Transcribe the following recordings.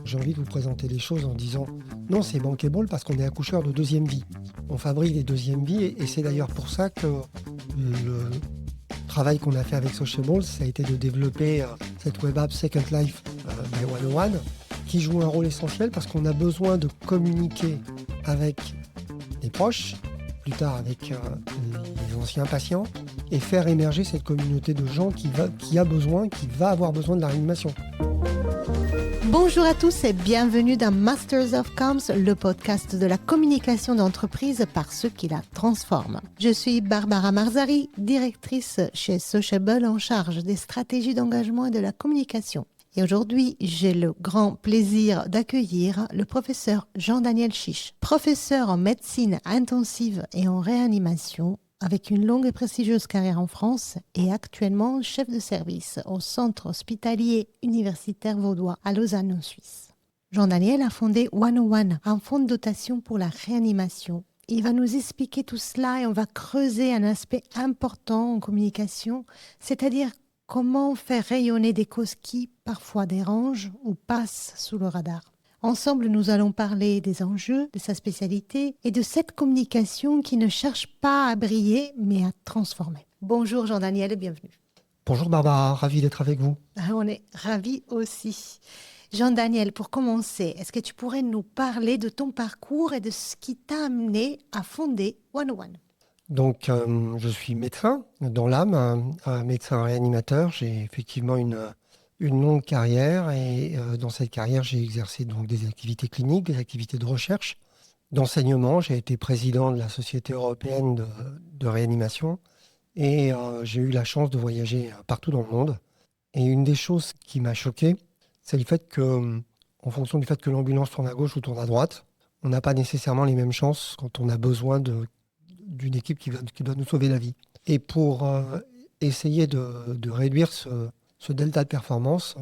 J'ai envie de vous présenter les choses en disant non, c'est bankable parce qu'on est accoucheur de deuxième vie. On fabrique des deuxièmes vies et c'est d'ailleurs pour ça que le travail qu'on a fait avec Sociable, ça a été de développer cette web app Second Life by 101 qui joue un rôle essentiel parce qu'on a besoin de communiquer avec les proches, plus tard avec les anciens patients, et faire émerger cette communauté de gens qui va avoir besoin de la réanimation. Bonjour à tous et bienvenue dans Masters of Comms, le podcast de la communication d'entreprise par ceux qui la transforment. Je suis Barbara Marzari, directrice chez Sociable en charge des stratégies d'engagement et de la communication. Et aujourd'hui, j'ai le grand plaisir d'accueillir le professeur Jean-Daniel Chiche, professeur en médecine intensive et en réanimation, avec une longue et prestigieuse carrière en France et actuellement chef de service au Centre hospitalier universitaire vaudois à Lausanne en Suisse. Jean-Daniel a fondé 101, un fonds de dotation pour la réanimation. Il va nous expliquer tout cela et on va creuser un aspect important en communication, c'est-à-dire comment faire rayonner des causes qui parfois dérangent ou passent sous le radar. Ensemble, nous allons parler des enjeux, de sa spécialité et de cette communication qui ne cherche pas à briller, mais à transformer. Bonjour Jean-Daniel et bienvenue. Bonjour Barbara, ravi d'être avec vous. On est ravis aussi. Jean-Daniel, pour commencer, est-ce que tu pourrais nous parler de ton parcours et de ce qui t'a amené à fonder 101 ? Donc, je suis médecin dans l'âme, médecin réanimateur. J'ai effectivement une longue carrière et dans cette carrière, j'ai exercé donc des activités cliniques, des activités de recherche, d'enseignement. J'ai été président de la Société européenne de réanimation et j'ai eu la chance de voyager partout dans le monde. Et une des choses qui m'a choqué, c'est le fait que, en fonction du fait que l'ambulance tourne à gauche ou tourne à droite, on n'a pas nécessairement les mêmes chances quand on a besoin d'une équipe qui doit nous sauver la vie. Et pour essayer de réduire ce delta de performance,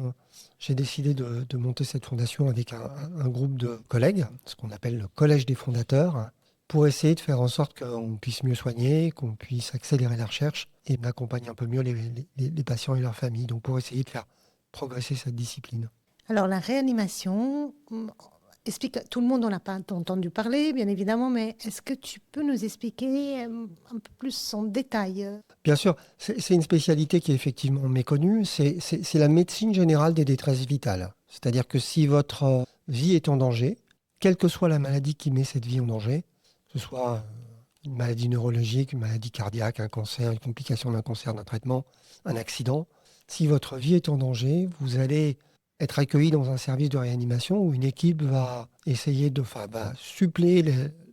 j'ai décidé de monter cette fondation avec un groupe de collègues, ce qu'on appelle le collège des fondateurs, pour essayer de faire en sorte qu'on puisse mieux soigner, qu'on puisse accélérer la recherche et accompagner un peu mieux les patients et leurs familles. Donc pour essayer de faire progresser cette discipline. Alors la réanimation, explique, tout le monde n'en a pas entendu parler, bien évidemment, mais est-ce que tu peux nous expliquer un peu plus en détail ? Bien sûr, c'est une spécialité qui est effectivement méconnue. C'est la médecine générale des détresses vitales. C'est-à-dire que si votre vie est en danger, quelle que soit la maladie qui met cette vie en danger, que ce soit une maladie neurologique, une maladie cardiaque, un cancer, une complication d'un cancer, d'un traitement, un accident, si votre vie est en danger, vous allez être accueilli dans un service de réanimation où une équipe va essayer de suppléer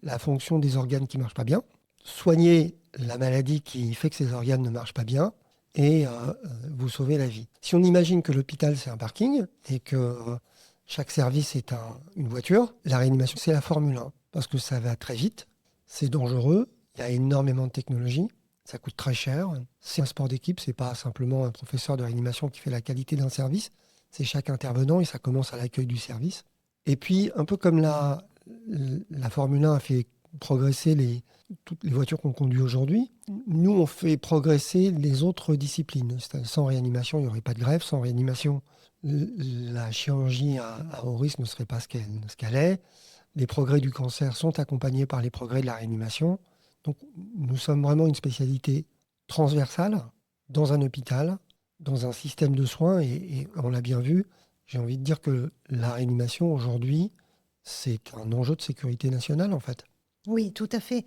la fonction des organes qui ne marchent pas bien, soigner la maladie qui fait que ces organes ne marchent pas bien et vous sauver la vie. Si on imagine que l'hôpital, c'est un parking et que chaque service est une voiture, la réanimation, c'est la Formule 1 parce que ça va très vite, c'est dangereux, il y a énormément de technologie, ça coûte très cher. C'est un sport d'équipe, c'est pas simplement un professeur de réanimation qui fait la qualité d'un service, c'est chaque intervenant et ça commence à l'accueil du service. Et puis, un peu comme la Formule 1 a fait progresser toutes les voitures qu'on conduit aujourd'hui, nous, on fait progresser les autres disciplines. Sans réanimation, il n'y aurait pas de grève. Sans réanimation, la chirurgie à haut risque ne serait pas ce qu'elle est. Les progrès du cancer sont accompagnés par les progrès de la réanimation. Donc, nous sommes vraiment une spécialité transversale dans un hôpital, dans un système de soins. Et on l'a bien vu, j'ai envie de dire que la réanimation, aujourd'hui, c'est un enjeu de sécurité nationale, en fait. Oui, tout à fait.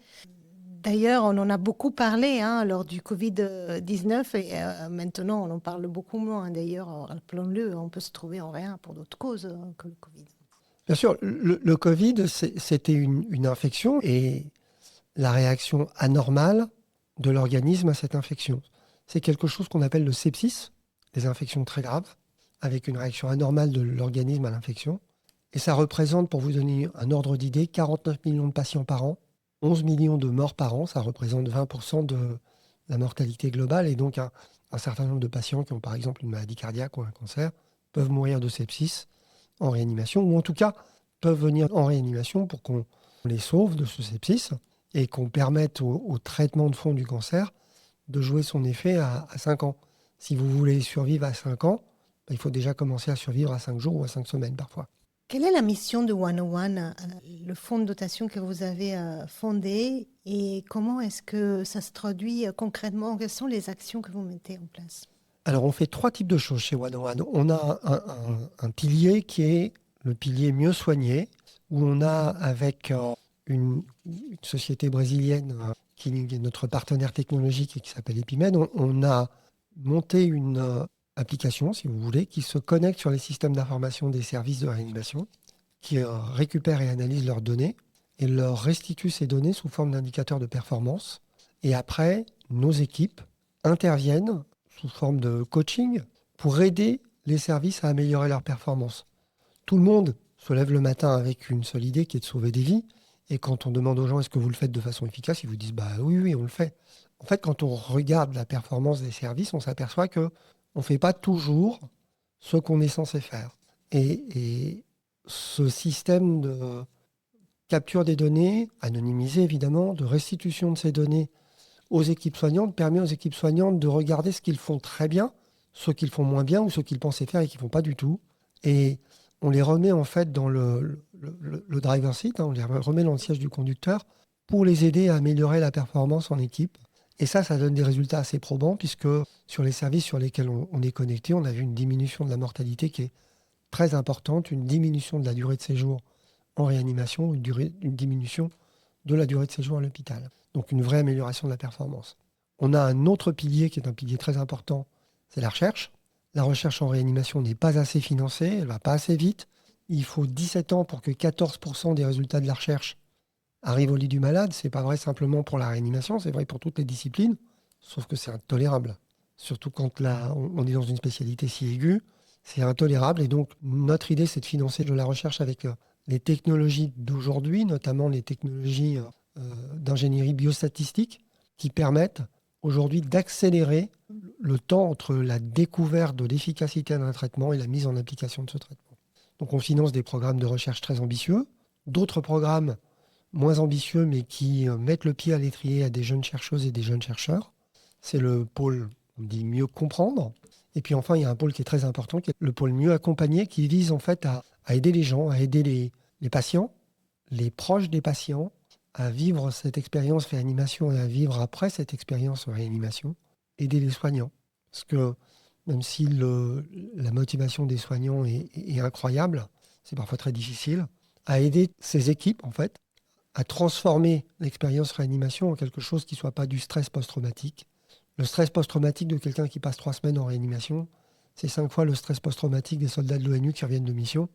D'ailleurs, on en a beaucoup parlé lors du Covid-19 et maintenant, on en parle beaucoup moins. D'ailleurs, rappelons-le, on peut se trouver en réa pour d'autres causes que le Covid. Bien sûr, le Covid, c'était une infection et la réaction anormale de l'organisme à cette infection. C'est quelque chose qu'on appelle le sepsis, des infections très graves, avec une réaction anormale de l'organisme à l'infection. Et ça représente, pour vous donner un ordre d'idée, 49 millions de patients par an, 11 millions de morts par an, ça représente 20% de la mortalité globale. Et donc, un certain nombre de patients qui ont par exemple une maladie cardiaque ou un cancer peuvent mourir de sepsis en réanimation, ou en tout cas peuvent venir en réanimation pour qu'on les sauve de ce sepsis et qu'on permette au traitement de fond du cancer de jouer son effet à 5 ans. Si vous voulez survivre à 5 ans, il faut déjà commencer à survivre à 5 jours ou à 5 semaines parfois. Quelle est la mission de 101, le fonds de dotation que vous avez fondé, et comment est-ce que ça se traduit concrètement? Quelles sont les actions que vous mettez en place? Alors, on fait 3 types de choses chez 101. On a un pilier qui est le pilier mieux soigné, où on a avec une société brésilienne qui est notre partenaire technologique et qui s'appelle Epimed, on a monté une application, si vous voulez, qui se connecte sur les systèmes d'information des services de réanimation, qui récupère et analyse leurs données et leur restitue ces données sous forme d'indicateurs de performance. Et après, nos équipes interviennent sous forme de coaching pour aider les services à améliorer leur performance. Tout le monde se lève le matin avec une seule idée qui est de sauver des vies. Et quand on demande aux gens est-ce que vous le faites de façon efficace, ils vous disent bah oui, on le fait. En fait, quand on regarde la performance des services, on s'aperçoit qu'on ne fait pas toujours ce qu'on est censé faire. Et ce système de capture des données, anonymisées évidemment, de restitution de ces données aux équipes soignantes, permet aux équipes soignantes de regarder ce qu'ils font très bien, ce qu'ils font moins bien ou ce qu'ils pensaient faire et qu'ils ne font pas du tout. Et on les remet en fait dans le driver seat, on les remet dans le siège du conducteur pour les aider à améliorer la performance en équipe. Et ça donne des résultats assez probants puisque sur les services sur lesquels on est connecté, on a vu une diminution de la mortalité qui est très importante, une diminution de la durée de séjour en réanimation, une diminution de la durée de séjour à l'hôpital. Donc une vraie amélioration de la performance. On a un autre pilier qui est un pilier très important, c'est la recherche. La recherche en réanimation n'est pas assez financée, elle ne va pas assez vite. Il faut 17 ans pour que 14% des résultats de la recherche arrivent au lit du malade. Ce n'est pas vrai simplement pour la réanimation, c'est vrai pour toutes les disciplines, sauf que c'est intolérable. Surtout quand on est dans une spécialité si aiguë, c'est intolérable. Et donc notre idée, c'est de financer de la recherche avec les technologies d'aujourd'hui, notamment les technologies d'ingénierie biostatistique, qui permettent aujourd'hui d'accélérer le temps entre la découverte de l'efficacité d'un traitement et la mise en application de ce traitement. Donc on finance des programmes de recherche très ambitieux, d'autres programmes moins ambitieux mais qui mettent le pied à l'étrier à des jeunes chercheuses et des jeunes chercheurs. C'est le pôle, on dit, mieux comprendre. Et puis enfin, il y a un pôle qui est très important, qui est le pôle mieux accompagner, qui vise en fait à aider les gens, à aider les patients, les proches des patients, à vivre cette expérience réanimation et à vivre après cette expérience réanimation, aider les soignants. Parce que même si la motivation des soignants est incroyable, c'est parfois très difficile, à aider ces équipes, en fait, à transformer l'expérience réanimation en quelque chose qui ne soit pas du stress post-traumatique. Le stress post-traumatique de quelqu'un qui passe 3 semaines en réanimation, c'est 5 fois le stress post-traumatique des soldats de l'ONU qui reviennent de mission,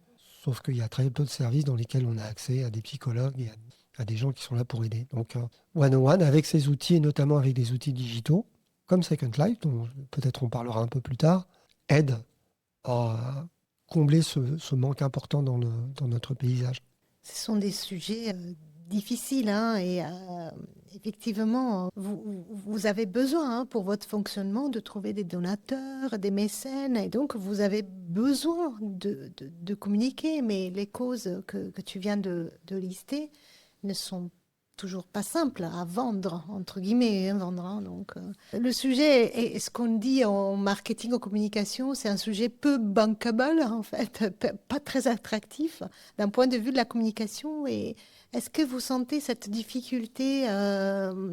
sauf qu'il y a très peu de services dans lesquels on a accès à des psychologues et à des gens qui sont là pour aider. Donc 101, avec ses outils, et notamment avec des outils digitaux, comme Second Life, dont peut-être on parlera un peu plus tard, aide à combler ce manque important dans notre paysage. Ce sont des sujets difficiles, hein, et effectivement, vous avez besoin, hein, pour votre fonctionnement de trouver des donateurs, des mécènes, et donc vous avez besoin de communiquer, mais les causes que tu viens de lister ne sont toujours pas simples à vendre, entre guillemets, hein, vendre. Hein, donc, le sujet est ce qu'on dit en marketing, en communication, c'est un sujet peu bankable, en fait, pas très attractif d'un point de vue de la communication. Et est-ce que vous sentez cette difficulté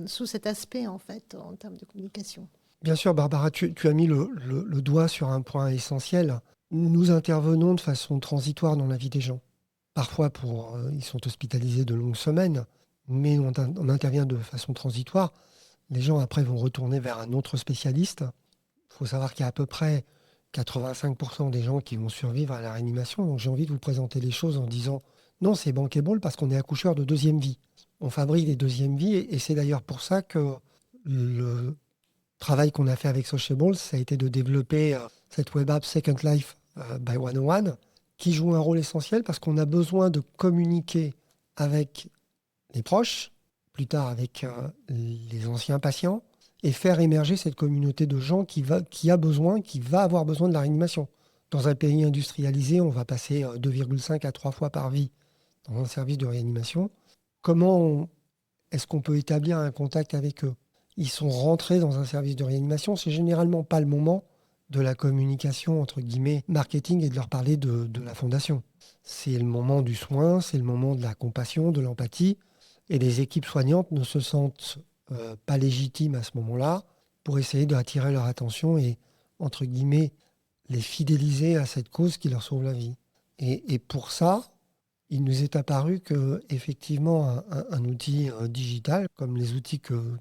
sous cet aspect, en fait, en termes de communication? Bien sûr, Barbara, tu as mis le doigt sur un point essentiel. Nous intervenons de façon transitoire dans la vie des gens. Parfois, ils sont hospitalisés de longues semaines, mais on intervient de façon transitoire. Les gens, après, vont retourner vers un autre spécialiste. Il faut savoir qu'il y a à peu près 85% des gens qui vont survivre à la réanimation. Donc, j'ai envie de vous présenter les choses en disant non, c'est bankable parce qu'on est accoucheur de deuxième vie. On fabrique des deuxièmes vies et c'est d'ailleurs pour ça que le travail qu'on a fait avec Sociable, ça a été de développer cette web app Second Life by 101 qui joue un rôle essentiel parce qu'on a besoin de communiquer avec les proches, plus tard avec les anciens patients, et faire émerger cette communauté de gens qui va avoir besoin de la réanimation. Dans un pays industrialisé, on va passer 2,5 à 3 fois par vie dans un service de réanimation. Comment est-ce qu'on peut établir un contact avec eux? Ils sont rentrés dans un service de réanimation, c'est généralement pas le moment de la communication, entre guillemets, marketing, et de leur parler de la fondation. C'est le moment du soin, c'est le moment de la compassion, de l'empathie. Et les équipes soignantes ne se sentent pas légitimes à ce moment-là pour essayer d'attirer leur attention et, entre guillemets, les fidéliser à cette cause qui leur sauve la vie. Et pour ça, il nous est apparu que effectivement un outil digital, comme les outils que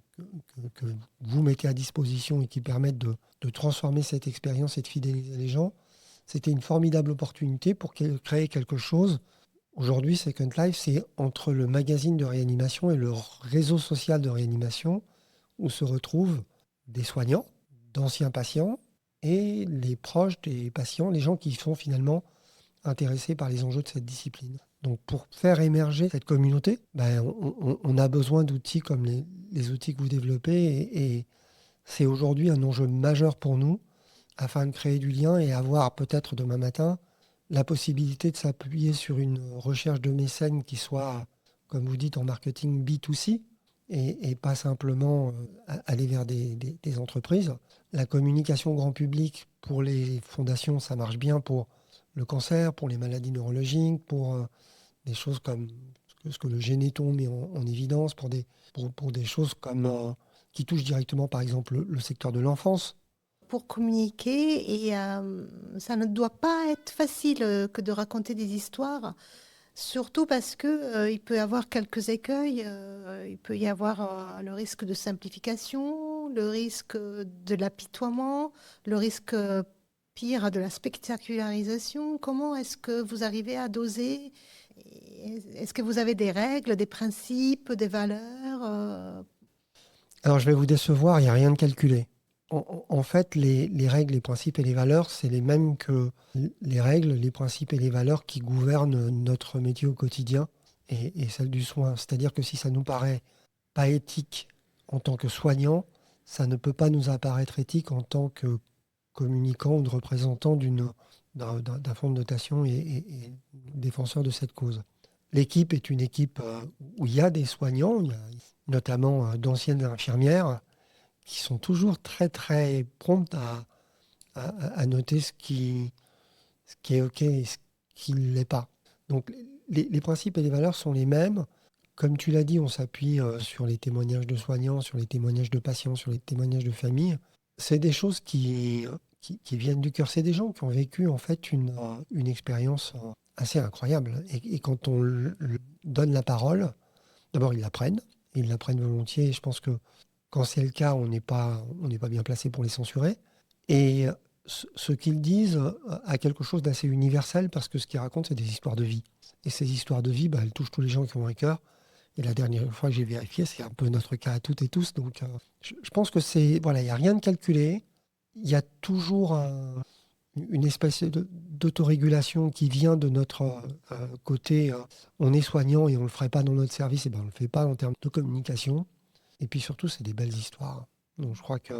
vous mettez à disposition et qui permettent de transformer cette expérience et de fidéliser les gens, c'était une formidable opportunité pour créer quelque chose. Aujourd'hui, Second Life, c'est entre le magazine de réanimation et le réseau social de réanimation, où se retrouvent des soignants, d'anciens patients et les proches des patients, les gens qui sont finalement intéressés par les enjeux de cette discipline. Donc pour faire émerger cette communauté, on a besoin d'outils comme les outils que vous développez et c'est aujourd'hui un enjeu majeur pour nous afin de créer du lien et avoir peut-être demain matin la possibilité de s'appuyer sur une recherche de mécènes qui soit, comme vous dites en marketing, B2C et pas simplement aller vers des entreprises. La communication grand public pour les fondations, ça marche bien pour le cancer, pour les maladies neurologiques, pour des choses comme ce que le Généton met en évidence, pour des choses comme qui touchent directement, par exemple, le secteur de l'enfance. Pour communiquer, et ça ne doit pas être facile que de raconter des histoires, surtout parce que il peut y avoir quelques écueils, il peut y avoir le risque de simplification, le risque de l'apitoiement, le risque pire de la spectacularisation. Comment est-ce que vous arrivez à doser? Est-ce que vous avez des règles, des principes, des valeurs? Alors, je vais vous décevoir, il n'y a rien de calculé. En fait, les règles, les principes et les valeurs, c'est les mêmes que les règles, les principes et les valeurs qui gouvernent notre métier au quotidien et celle du soin. C'est-à-dire que si ça nous paraît pas éthique en tant que soignant, ça ne peut pas nous apparaître éthique en tant que communicant ou de représentant d'un fonds de dotation et défenseur de cette cause. L'équipe est une équipe où il y a des soignants, il y a notamment d'anciennes infirmières qui sont toujours très très promptes à noter ce qui est OK et ce qui ne l'est pas. Donc les principes et les valeurs sont les mêmes. Comme tu l'as dit, on s'appuie sur les témoignages de soignants, sur les témoignages de patients, sur les témoignages de familles. C'est des choses qui viennent du cœur. C'est des gens qui ont vécu en fait une expérience assez incroyable. Et quand on donne la parole, d'abord ils l'apprennent volontiers. Et je pense que quand c'est le cas, on n'est pas bien placé pour les censurer. Et ce qu'ils disent a quelque chose d'assez universel parce que ce qu'ils racontent, c'est des histoires de vie. Et ces histoires de vie, elles touchent tous les gens qui ont un cœur. Et la dernière fois que j'ai vérifié, c'est un peu notre cas à toutes et tous. Donc je pense que il n'y a rien de calculé. Il y a toujours une espèce d'autorégulation qui vient de notre côté. On est soignant et on ne le ferait pas dans notre service, et on ne le fait pas en termes de communication. Et puis surtout, c'est des belles histoires. Donc je crois que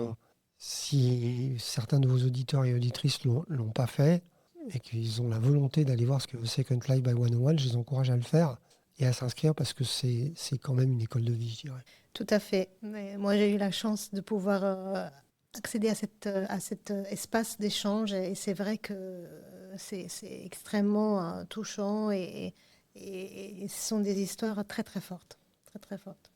si certains de vos auditeurs et auditrices l'ont pas fait et qu'ils ont la volonté d'aller voir ce que Second Life by 101, je les encourage à le faire et à s'inscrire parce que c'est quand même une école de vie, je dirais. Tout à fait. Mais moi, j'ai eu la chance de pouvoir accéder à cet espace d'échange et c'est vrai que c'est extrêmement touchant et ce sont des histoires très, très fortes. Très, très fortes.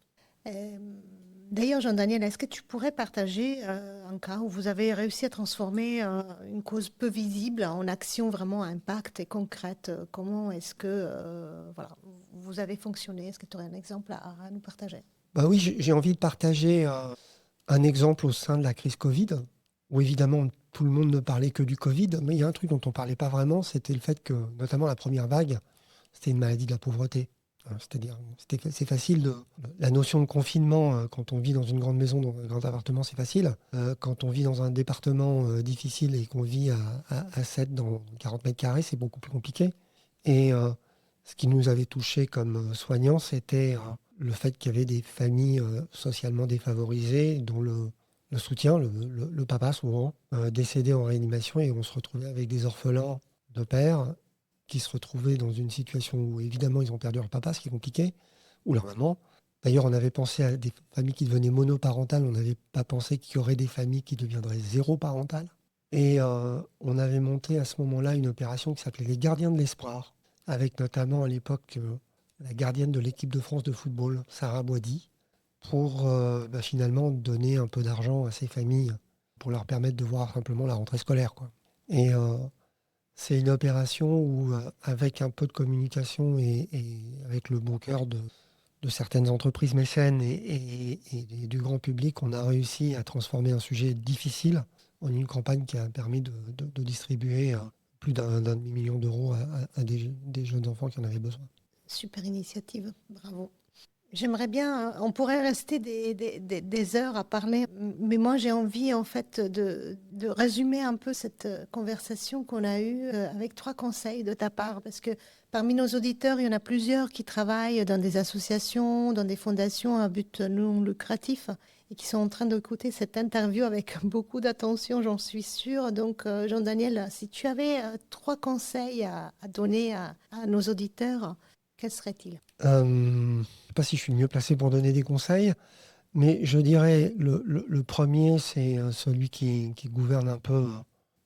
D'ailleurs, Jean-Daniel, est-ce que tu pourrais partager un cas où vous avez réussi à transformer une cause peu visible en action vraiment à impact et concrète? Comment est-ce que vous avez fonctionné? Est-ce que tu aurais un exemple à nous partager? Oui, j'ai envie de partager un exemple au sein de la crise Covid, où évidemment tout le monde ne parlait que du Covid, mais il y a un truc dont on ne parlait pas vraiment, c'était le fait que, notamment la première vague, c'était une maladie de la pauvreté. C'est-à-dire, c'est facile, la notion de confinement, quand on vit dans une grande maison, dans un grand appartement, c'est facile. Quand on vit dans un département difficile et qu'on vit à 7 dans 40 mètres carrés, c'est beaucoup plus compliqué. Et ce qui nous avait touchés comme soignants, c'était le fait qu'il y avait des familles socialement défavorisées dont le soutien, le papa souvent, décédé en réanimation et on se retrouvait avec des orphelins de père qui se retrouvaient dans une situation où évidemment ils ont perdu leur papa, ce qui est compliqué, ou leur maman. D'ailleurs, on avait pensé à des familles qui devenaient monoparentales, on n'avait pas pensé qu'il y aurait des familles qui deviendraient zéro parentales. Et on avait monté à ce moment-là une opération qui s'appelait les Gardiens de l'Espoir, avec notamment à l'époque la gardienne de l'équipe de France de football, Sarah Boidi, pour finalement donner un peu d'argent à ces familles pour leur permettre de voir simplement la rentrée scolaire, quoi. Et c'est une opération où, avec un peu de communication et avec le bon cœur de certaines entreprises mécènes et du grand public, on a réussi à transformer un sujet difficile en une campagne qui a permis de distribuer plus d'un demi-million d'euros à des jeunes enfants qui en avaient besoin. Super initiative, bravo. J'aimerais bien, on pourrait rester des heures à parler, mais moi j'ai envie en fait de résumer un peu cette conversation qu'on a eue avec 3 conseils de ta part, parce que parmi nos auditeurs, il y en a plusieurs qui travaillent dans des associations, dans des fondations à but non lucratif et qui sont en train d'écouter cette interview avec beaucoup d'attention, j'en suis sûre. Donc Jean-Daniel, si tu avais 3 conseils à donner à nos auditeurs, quels seraient-ils ? Je ne sais pas si je suis le mieux placé pour donner des conseils, mais je dirais le premier, c'est celui qui gouverne un peu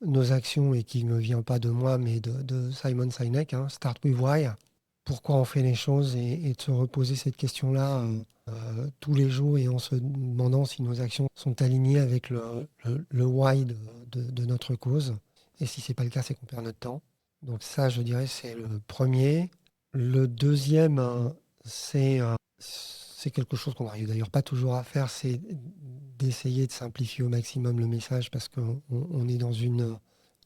nos actions et qui ne vient pas de moi, mais de Simon Sinek, hein, Start with Why. Pourquoi on fait les choses et de se reposer cette question-là tous les jours et en se demandant si nos actions sont alignées avec le why de notre cause. Et si ce n'est pas le cas, c'est qu'on perd notre temps. Donc ça, je dirais, c'est le premier. Le deuxième, c'est quelque chose qu'on n'arrive d'ailleurs pas toujours à faire, c'est d'essayer de simplifier au maximum le message parce qu'on est dans une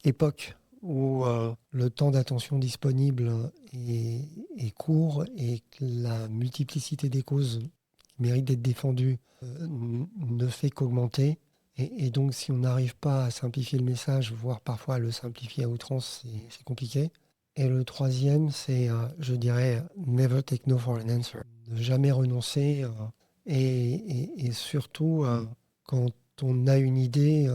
époque où le temps d'attention disponible est court et que la multiplicité des causes qui méritent d'être défendues ne fait qu'augmenter. Et donc, si on n'arrive pas à simplifier le message, voire parfois à le simplifier à outrance, c'est compliqué. Et le troisième, c'est, je dirais, never take no for an answer. Ne jamais renoncer et surtout, quand on a une idée,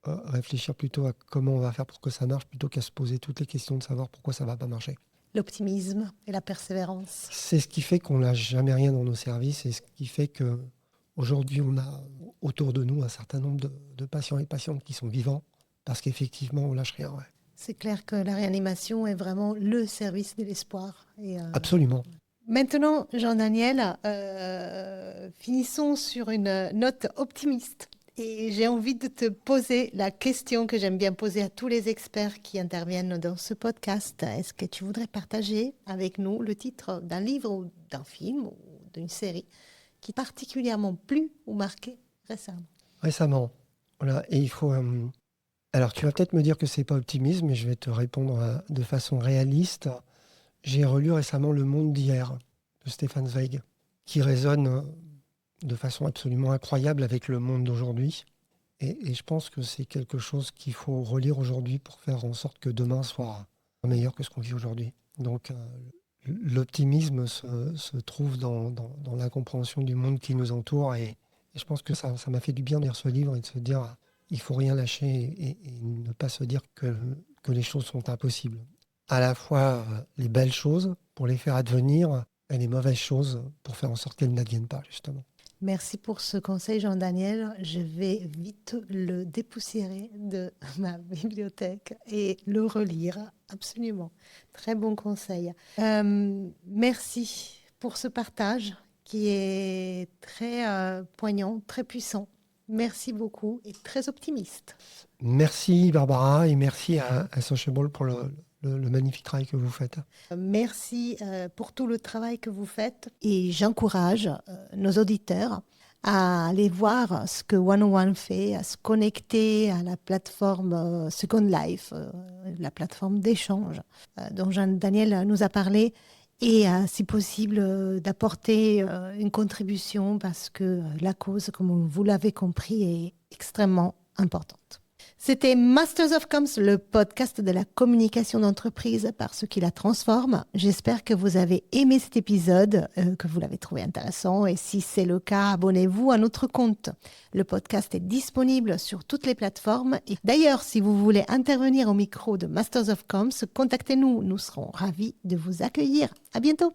réfléchir plutôt à comment on va faire pour que ça marche plutôt qu'à se poser toutes les questions de savoir pourquoi ça ne va pas marcher. L'optimisme et la persévérance. C'est ce qui fait qu'on n'a jamais rien dans nos services et ce qui fait qu'aujourd'hui, on a autour de nous un certain nombre de patients et patientes qui sont vivants parce qu'effectivement, on lâche rien. Ouais. C'est clair que la réanimation est vraiment le service de l'espoir. Absolument. Maintenant, Jean-Daniel, finissons sur une note optimiste. Et j'ai envie de te poser la question que j'aime bien poser à tous les experts qui interviennent dans ce podcast. Est-ce que tu voudrais partager avec nous le titre d'un livre ou d'un film ou d'une série qui t'a particulièrement plu ou marqué récemment ? Récemment. Voilà. Et il faut... Alors, tu vas peut-être me dire que c'est pas optimiste, mais je vais te répondre de façon réaliste. J'ai relu récemment Le Monde d'hier de Stefan Zweig, qui résonne de façon absolument incroyable avec le monde d'aujourd'hui. Et je pense que c'est quelque chose qu'il faut relire aujourd'hui pour faire en sorte que demain soit meilleur que ce qu'on vit aujourd'hui. Donc, l'optimisme se trouve dans la compréhension du monde qui nous entoure. Et je pense que ça m'a fait du bien de lire ce livre et de se dire... Il ne faut rien lâcher et ne pas se dire que les choses sont impossibles. À la fois les belles choses pour les faire advenir et les mauvaises choses pour faire en sorte qu'elles n'adviennent pas, justement. Merci pour ce conseil, Jean-Daniel. Je vais vite le dépoussiérer de ma bibliothèque et le relire. Absolument. Très bon conseil. Merci pour ce partage qui est très poignant, très puissant. Merci beaucoup et très optimiste. Merci Barbara et merci à Sociable pour le magnifique travail que vous faites. Merci pour tout le travail que vous faites et j'encourage nos auditeurs à aller voir ce que 101 fait, à se connecter à la plateforme Second Life, la plateforme d'échange dont Jean-Daniel nous a parlé. Et si possible, d'apporter une contribution parce que la cause, comme vous l'avez compris, est extrêmement importante. C'était Masters of Comms, le podcast de la communication d'entreprise par ceux qui la transforment. J'espère que vous avez aimé cet épisode, que vous l'avez trouvé intéressant. Et si c'est le cas, abonnez-vous à notre compte. Le podcast est disponible sur toutes les plateformes. Et d'ailleurs, si vous voulez intervenir au micro de Masters of Comms, contactez-nous. Nous serons ravis de vous accueillir. À bientôt.